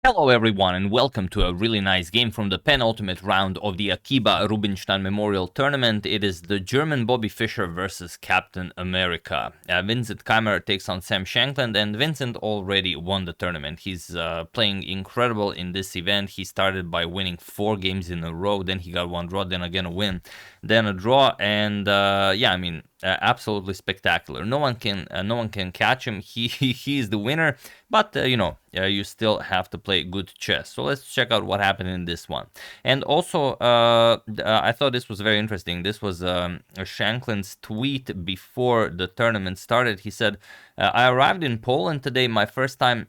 Hello everyone and welcome to a really nice game from the penultimate round of the Akiba Rubinstein Memorial Tournament. It is the German Bobby Fischer versus Captain America. Vincent Keymer takes on Sam Shankland, and Vincent already won the tournament. He's playing incredible in this event. He started by winning 4 games in a row, then he got 1 draw, then again a win, then a draw, and absolutely spectacular. No one can catch him. He is the winner, but you still have to play good chess. So let's check out what happened in this one. And also, I thought this was very interesting. This was Shankland's tweet before the tournament started. He said, I arrived in Poland today, my first time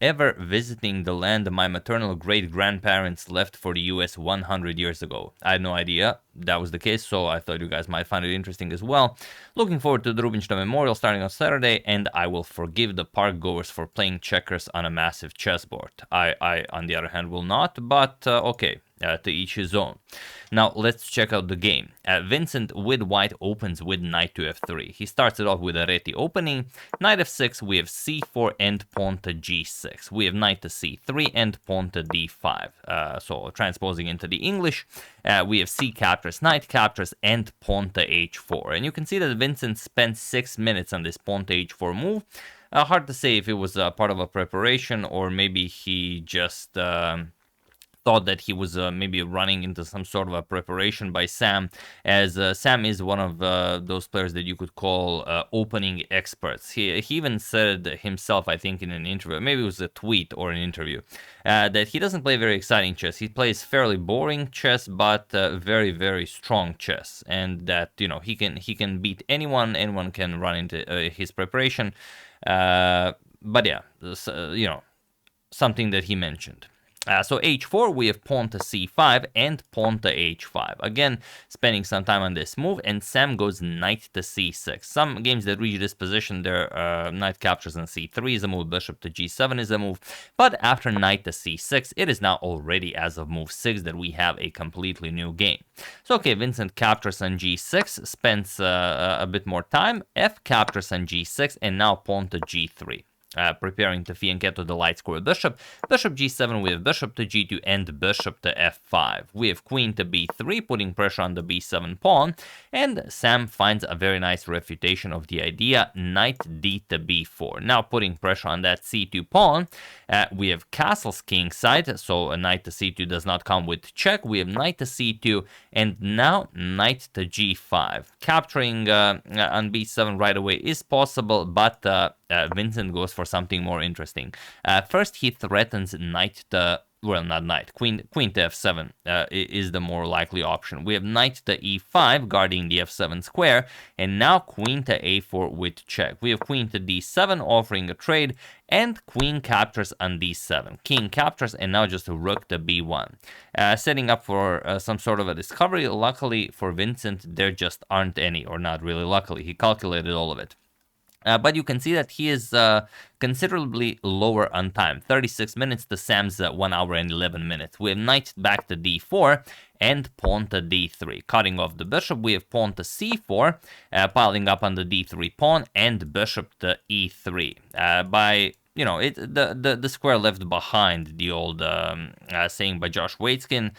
ever visiting the land my maternal great-grandparents left for the US 100 years ago. I had no idea that was the case, so I thought you guys might find it interesting as well. Looking forward to the Rubinstein Memorial starting on Saturday, and I will forgive the park goers for playing checkers on a massive chessboard. I on the other hand, will not, but okay. To each his own. Now let's check out the game. Vincent with white opens with knight to f3. He starts it off with a reti opening. Knight f6, we have c4 and pawn to g6. We have knight to c3 and pawn to d5. So transposing into the English, we have c captures, knight captures, and pawn to h4. And you can see that Vincent spent 6 minutes on this pawn to h4 move. Hard to say if it was part of a preparation or maybe he just thought that he was maybe running into some sort of a preparation by Sam, as Sam is one of those players that you could call opening experts. He even said himself, I think in an interview, maybe it was a tweet or an interview, that he doesn't play very exciting chess. He plays fairly boring chess, but very, very strong chess, and that he can beat anyone can run into his preparation. But yeah, something that he mentioned. So h4, we have pawn to c5 and pawn to h5. Again, spending some time on this move, and Sam goes knight to c6. Some games that reach this position, their knight captures on c3 is a move, bishop to g7 is a move, but after knight to c6, it is now already as of move 6 that we have a completely new game. So okay, Vincent captures on g6, spends a bit more time, f captures on g6, and now pawn to g3. Preparing to fianchetto the light square bishop. Bishop g7, we have bishop to g2 and bishop to f5. We have queen to b3, putting pressure on the b7 pawn, and Sam finds a very nice refutation of the idea, knight d to b4. Now putting pressure on that c2 pawn, we have castles kingside, so a knight to c2 does not come with check. We have knight to c2, and now knight to g5. Capturing on b7 right away is possible, but Vincent goes for something more interesting. First, he threatens knight to, well, not knight, queen to f7 is the more likely option. We have knight to e5, guarding the f7 square, and now queen to a4 with check. We have queen to d7, offering a trade, and queen captures on d7. King captures, and now just a rook to b1. Setting up for some sort of a discovery. Luckily for Vincent, there just aren't any, or not really luckily. He calculated all of it. But you can see that he is considerably lower on time. 36 minutes to Sam's 1 hour and 11 minutes. We have knight back to d4 and pawn to d3. Cutting off the bishop, we have pawn to c4, piling up on the d3 pawn, and bishop to e3. The square left behind, the old saying by Josh Waitzkin.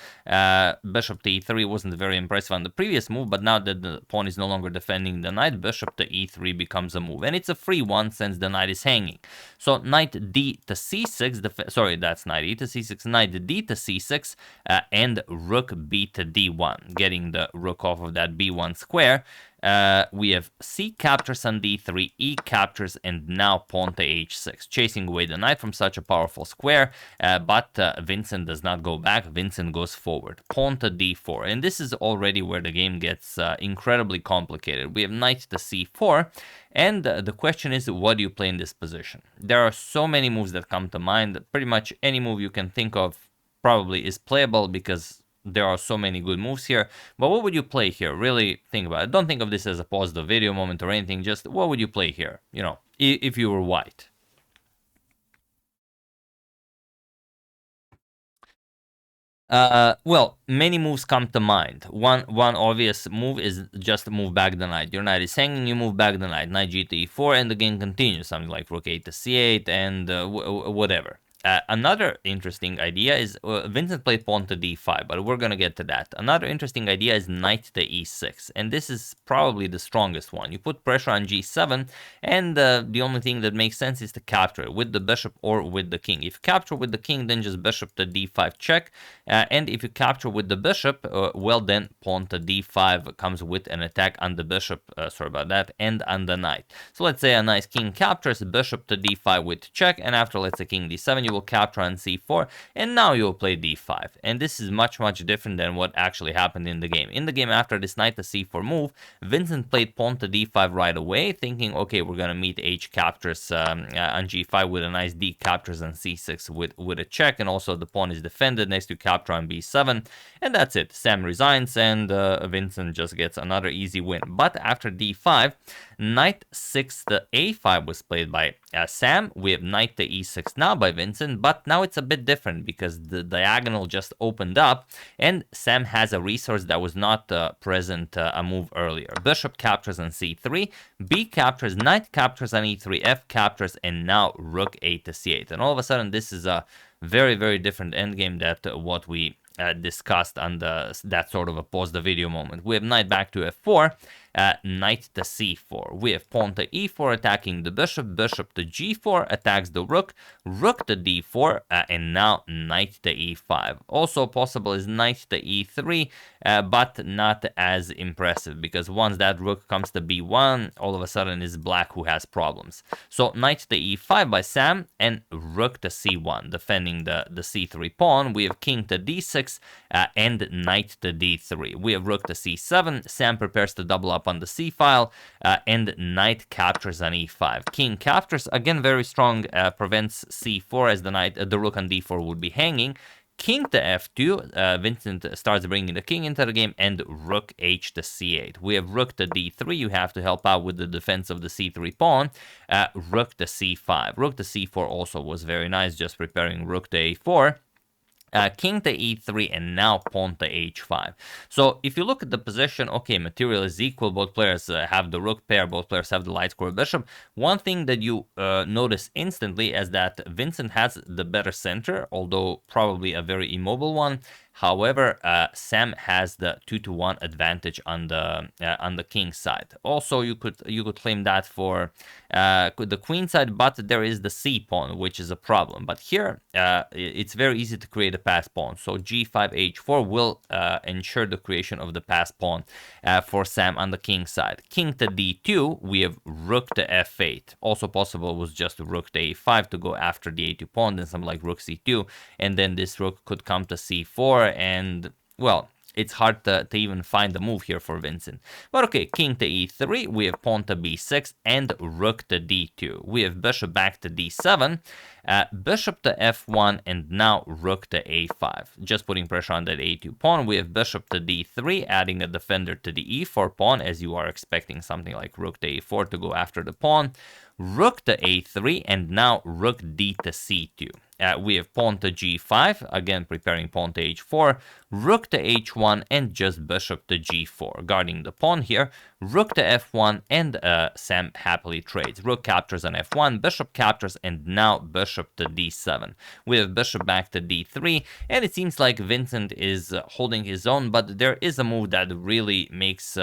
Bishop to e3 wasn't very impressive on the previous move, but now that the pawn is no longer defending the knight, bishop to e3 becomes a move. And it's a free one since the knight is hanging. So knight d to c6, that's knight e to c6, knight d to c6, and rook b to d1, getting the rook off of that b1 square. We have c captures on d3, e captures, and now pawn to h6, chasing away the knight from such a powerful square, but Vincent does not go back. Vincent goes forward. Pawn to d4, and this is already where the game gets incredibly complicated. We have knight to c4, and the question is, what do you play in this position? There are so many moves that come to mind. Pretty much any move you can think of probably is playable, because there are so many good moves here. But what would you play here? Really think about it. Don't think of this as a pause the video moment or anything. Just what would you play here? If you were white. Well, many moves come to mind. One obvious move is just move back the knight. Your knight is hanging, you move back the knight. Knight g to e4, and the game continues. Something like rook 8 to c8, and whatever. Another interesting idea is Vincent played pawn to d5, but we're going to get to that. Another interesting idea is knight to e6, and this is probably the strongest one. You put pressure on g7, and the only thing that makes sense is to capture it with the bishop or with the king. If you capture with the king, then just bishop to d5 check, and if you capture with the bishop, well then pawn to d5 comes with an attack on the bishop, sorry about that, and on the knight. So let's say a nice king captures, bishop to d5 with check, and after let's say king d7, you will capture on c4, and now you will play d5. And this is much different than what actually happened in the game. In the game, after this knight to c4 move, Vincent played pawn to d5 right away, thinking, okay, we're gonna meet h captures on g5 with a nice d captures on c6 with a check, and also the pawn is defended next to capture on b7, and that's it. Sam resigns, and Vincent just gets another easy win. But after d5, knight 6 to a5 was played by Sam. We have knight to e6 now by Vincent, but now it's a bit different because the diagonal just opened up, and Sam has a resource that was not present a move earlier. Bishop captures on c3, b captures, knight captures on e3, f captures, and now rook a to c8. And all of a sudden, this is a very different endgame that what we discussed on that sort of a pause the video moment. We have knight back to f4, knight to c4. We have pawn to e4 attacking the bishop, bishop to g4 attacks the rook, rook to d4, and now knight to e5. Also possible is knight to e3, but not as impressive, because once that rook comes to b1, all of a sudden it's black who has problems. So knight to e5 by Sam, and rook to c1, defending the c3 pawn. We have king to d6, and knight to d3. We have rook to c7, Sam prepares to double up on the c file, and knight captures on e5. King captures, again very strong, prevents c4 as the rook on d4 would be hanging. King to f2, Vincent starts bringing the king into the game, and rook h to c8. We have rook to d3, you have to help out with the defense of the c3 pawn. Rook to c5. Rook to c4 also was very nice, just preparing rook to a4. King to e3, and now pawn to h5. So if you look at the position, okay, material is equal, both players have the rook pair, both players have the light square bishop. One thing that you notice instantly is that Vincent has the better center, although probably a very immobile one. However, Sam has the 2-to-1 advantage on the king side. Also, you could claim that for the queen side, but there is the c pawn, which is a problem. But here, it's very easy to create a pass pawn. So g5 h4 will ensure the creation of the pass pawn for Sam on the king side. King to d2, we have rook to f8. Also possible was just rook to a5 to go after the a2 pawn, then something like rook c2, and then this rook could come to c4, and well, it's hard to even find the move here for Vincent. But okay, king to e3, we have pawn to b6, and rook to d2. We have bishop back to d7, bishop to f1, and now rook to a5. Just putting pressure on that a2 pawn. We have bishop to d3, adding a defender to the e4 pawn, as you are expecting something like rook to a4 to go after the pawn. Rook to a3, and now rook d to c2. We have pawn to g5, again preparing pawn to h4, rook to h1, and just bishop to g4, guarding the pawn here. Rook to f1, and Sam happily trades. Rook captures on f1, bishop captures, and now bishop to d7. We have bishop back to d3, and it seems like Vincent is holding his own, but there is a move that really makes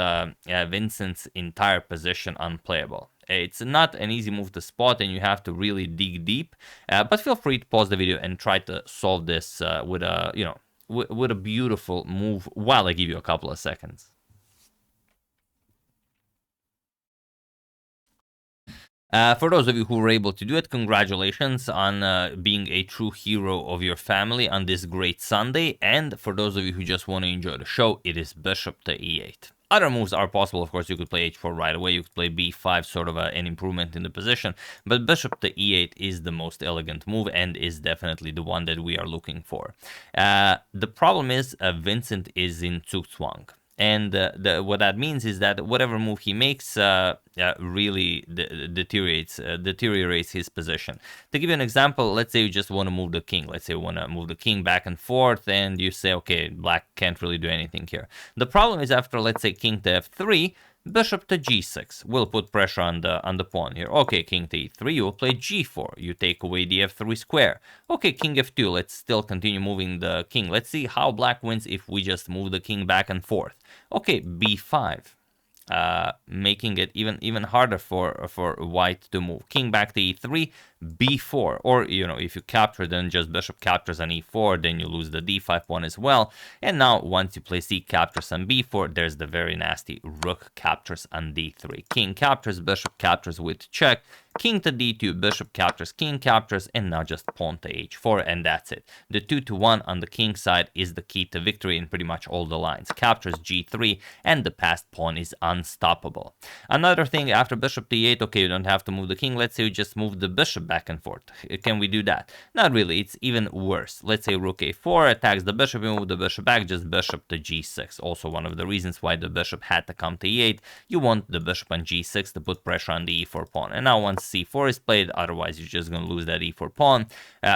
Vincent's entire position unplayable. It's not an easy move to spot, and you have to really dig deep, but feel free to pause the video and try to solve this with a, with a beautiful move while I give you a couple of seconds. For those of you who were able to do it, congratulations on being a true hero of your family on this great Sunday. And for those of you who just want to enjoy the show, it is bishop to e8. Other moves are possible, of course. You could play h4 right away, you could play b5, sort of an improvement in the position, but bishop to e8 is the most elegant move and is definitely the one that we are looking for. The problem is Vincent is in Zugzwang. And what that means is that whatever move he makes really deteriorates his position. To give you an example, let's say you just want to move the king. Let's say you want to move the king back and forth, and you say, okay, black can't really do anything here. The problem is after, let's say, king to f3, Bishop to g6 will put pressure on the pawn here. Okay, king to e3, you will play g4. You take away the f3 square. Okay, king f2, let's still continue moving the king. Let's see how black wins if we just move the king back and forth. Okay, b5. Making it even harder for white to move. King back to e3, b4, or if you capture, then just bishop captures on e4, then you lose the d5 pawn as well. And now once you play c captures on b4, there's the very nasty rook captures on d3. King captures, bishop captures with check, king to d2, bishop captures, king captures, and now just pawn to h4, and that's it. The 2-1 on the king side is the key to victory in pretty much all the lines. Captures g3, and the passed pawn is unstoppable. Another thing, after bishop to e8, okay, you don't have to move the king. Let's say you just move the bishop back and forth. Can we do that? Not really. It's even worse. Let's say rook a4 attacks the bishop, you move the bishop back, just bishop to g6. Also one of the reasons why the bishop had to come to e8. You want the bishop on g6 to put pressure on the e4 pawn. And now once c4 is played, otherwise you're just going to lose that e4 pawn.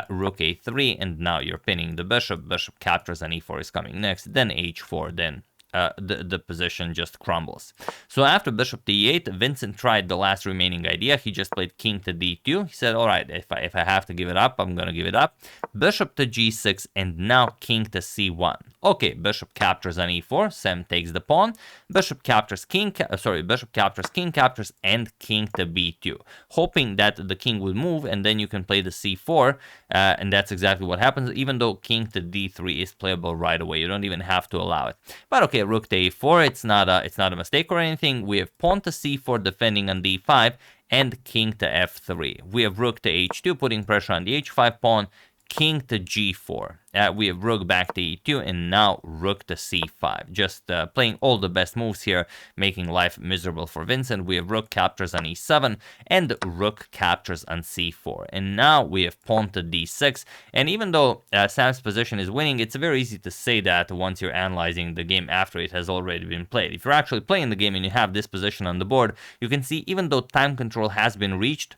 Rook a3, and now you're pinning the bishop. Bishop captures and e4 is coming next. Then h4, then the position just crumbles. So after bishop to e8, Vincent tried the last remaining idea. He just played king to d2. He said, all right, if I have to give it up, I'm going to give it up. Bishop to g6, and now king to c1. Okay, bishop captures on e4. Sam takes the pawn. Bishop captures bishop captures, king captures, and king to b2. Hoping that the king would move, and then you can play the c4, and that's exactly what happens, even though king to d3 is playable right away. You don't even have to allow it. But okay, rook to a4, it's not a mistake or anything. We have pawn to c4 defending on d5, and king to f3. We have rook to h2 putting pressure on the h5 pawn, king to g4. We have rook back to e2, and now rook to c5. Just playing all the best moves here, making life miserable for Vincent. We have rook captures on e7, and rook captures on c4. And now we have pawn to d6. And even though Sam's position is winning, it's very easy to say that once you're analyzing the game after it has already been played. If you're actually playing the game and you have this position on the board, you can see even though time control has been reached,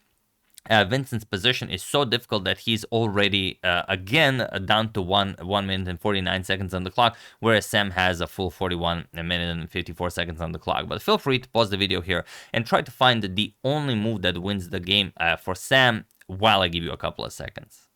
Vincent's position is so difficult that he's already again down to 1 minute and 49 seconds on the clock, whereas Sam has a full 41 minute and 54 seconds on the clock. But feel free to pause the video here and try to find the only move that wins the game for Sam while I give you a couple of seconds.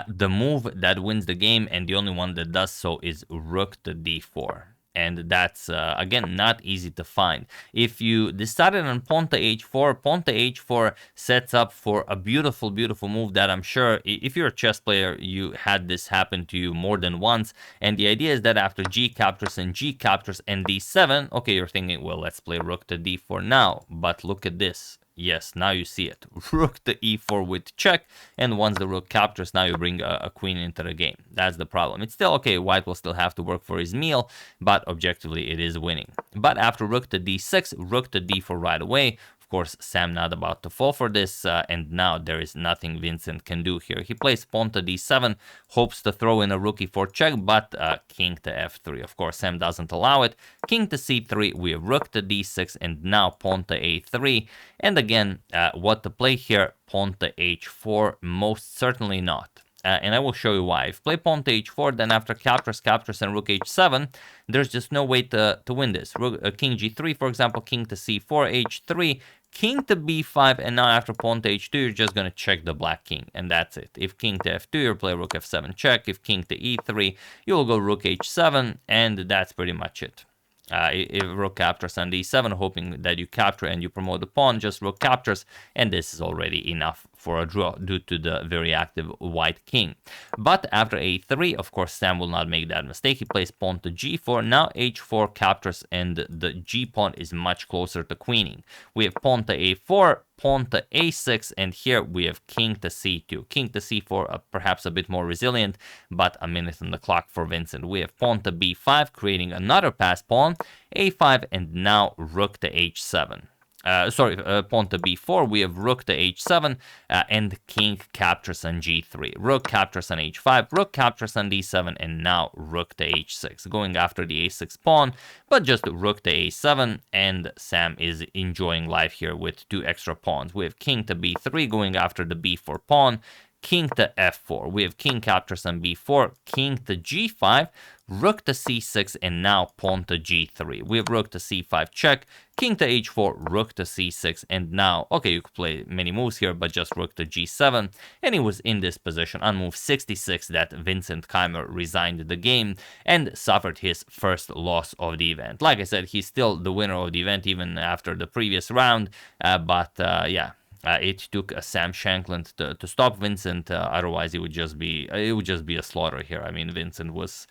The move that wins the game, and the only one that does so, is rook to d4. And that's, again, not easy to find. If you decided on pawn to h4 sets up for a beautiful, beautiful move that I'm sure, if you're a chess player, you had this happen to you more than once. And the idea is that after g captures and d7, okay, you're thinking, well, let's play rook to d4 now. But look at this. Yes, now you see it. Rook to e4 with check, and once the rook captures, now you bring a queen into the game. That's the problem. It's still okay, white will still have to work for his meal, but objectively it is winning. But after rook to d6, rook to d4 right away. Of course, Sam not about to fall for this, and now there is nothing Vincent can do here. He plays pawn to d7, hopes to throw in a rook e4 check, but king to f3. Of course, Sam doesn't allow it. King to c3, we have rook to d6, and now pawn to a3. And again, what to play here? Pawn to h4, most certainly not. And I will show you why. If you play pawn to h4, then after captures, and rook h7, there's just no way to win this. King g3, for example, king to c4, h3, king to b5, and now after pawn to h2, you're just going to check the black king, and that's it. If king to f2, you'll play rook f7 check. If king to e3, you'll go rook h7, and that's pretty much it. If rook captures on d7, hoping that you capture and you promote the pawn, just rook captures, and this is already enough for a draw due to the very active white king. But after a3, of course, Sam will not make that mistake. He plays pawn to g4. Now h4 captures, and the g pawn is much closer to queening. We have pawn to a4, pawn to a6, and here we have king to c2. King to c4, perhaps a bit more resilient, but a minute on the clock for Vincent. We have pawn to b5, creating another passed pawn, a5, and now rook to h7. Pawn to b4, we have rook to h7, and king captures on g3. Rook captures on h5, rook captures on d7, and now rook to h6. Going after the a6 pawn, but just rook to a7, and Sam is enjoying life here with 2 extra pawns. We have king to b3, going after the b4 pawn, king to f4. We have king captures on b4, king to g5, rook to c6, and now pawn to g3. We have rook to c5 check, king to h4, rook to c6, and now, okay, you could play many moves here, but just rook to g7, and he was in this position on move 66 that Vincent Keymer resigned the game and suffered his first loss of the event. Like I said, he's still the winner of the event even after the previous round, but yeah. It took Sam Shankland to stop Vincent. Otherwise, it would just be a slaughter here. I mean, Vincent was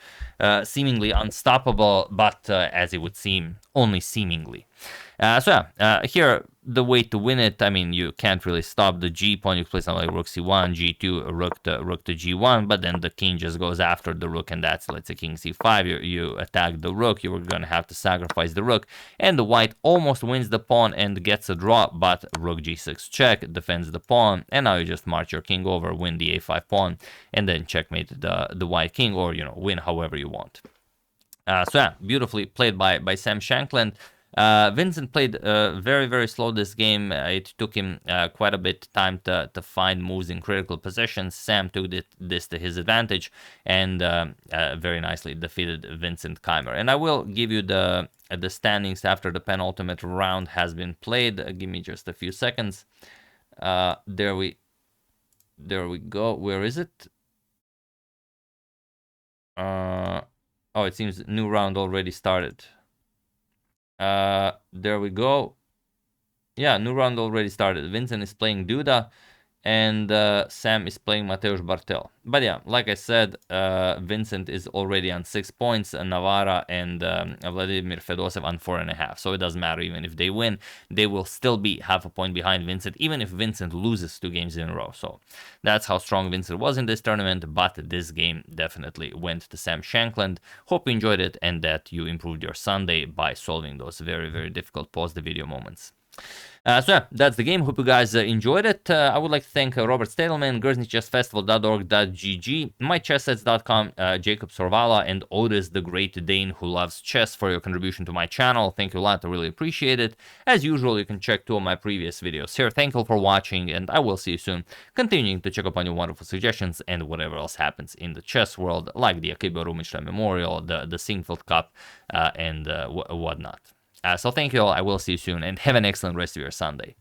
seemingly unstoppable, but as it would seem, only seemingly. So yeah, here the way to win it. I mean, you can't really stop the G pawn. You play something like rook c1, g2, rook to g1, but then the king just goes after the rook, and that's, let's say, king c5. You attack the rook. You were gonna have to sacrifice the rook, and the white almost wins the pawn and gets a draw, but rook g6 check defends the pawn, and now you just march your king over, win the a5 pawn, and then checkmate the white king, or win however you want. So yeah, beautifully played by Sam Shankland. Vincent played very, very slow this game. It took him quite a bit time to find moves in critical positions. Sam took this to his advantage and very nicely defeated Vincent Keymer. And I will give you the standings after the penultimate round has been played. Give me just a few seconds. There we go. Where is it? Oh, it seems new round already started. There we go. Yeah, new round already started. Vincent is playing Duda, and Sam is playing Mateusz Bartel. But yeah, like I said, Vincent is already on 6 points, Navarra and Vladimir Fedosev on 4.5. So it doesn't matter even if they win, they will still be half a point behind Vincent, even if Vincent loses 2 games in a row. So that's how strong Vincent was in this tournament, but this game definitely went to Sam Shankland. Hope you enjoyed it and that you improved your Sunday by solving those very, very difficult pause the video moments. So yeah, that's the game. Hope you guys enjoyed it. I would like to thank Robert Stadelman, GuernseyChessFestival.org.gg, mychesssets.com, Jacob Sorvala, and Otis the Great Dane who loves chess for your contribution to my channel. Thank you a lot. I really appreciate it. As usual, you can check 2 of my previous videos here. Thank you for watching, and I will see you soon, continuing to check up on your wonderful suggestions and whatever else happens in the chess world, like the Akiba Rubinstein Memorial, the Singfield Cup, and whatnot. So thank you all. I will see you soon, and have an excellent rest of your Sunday.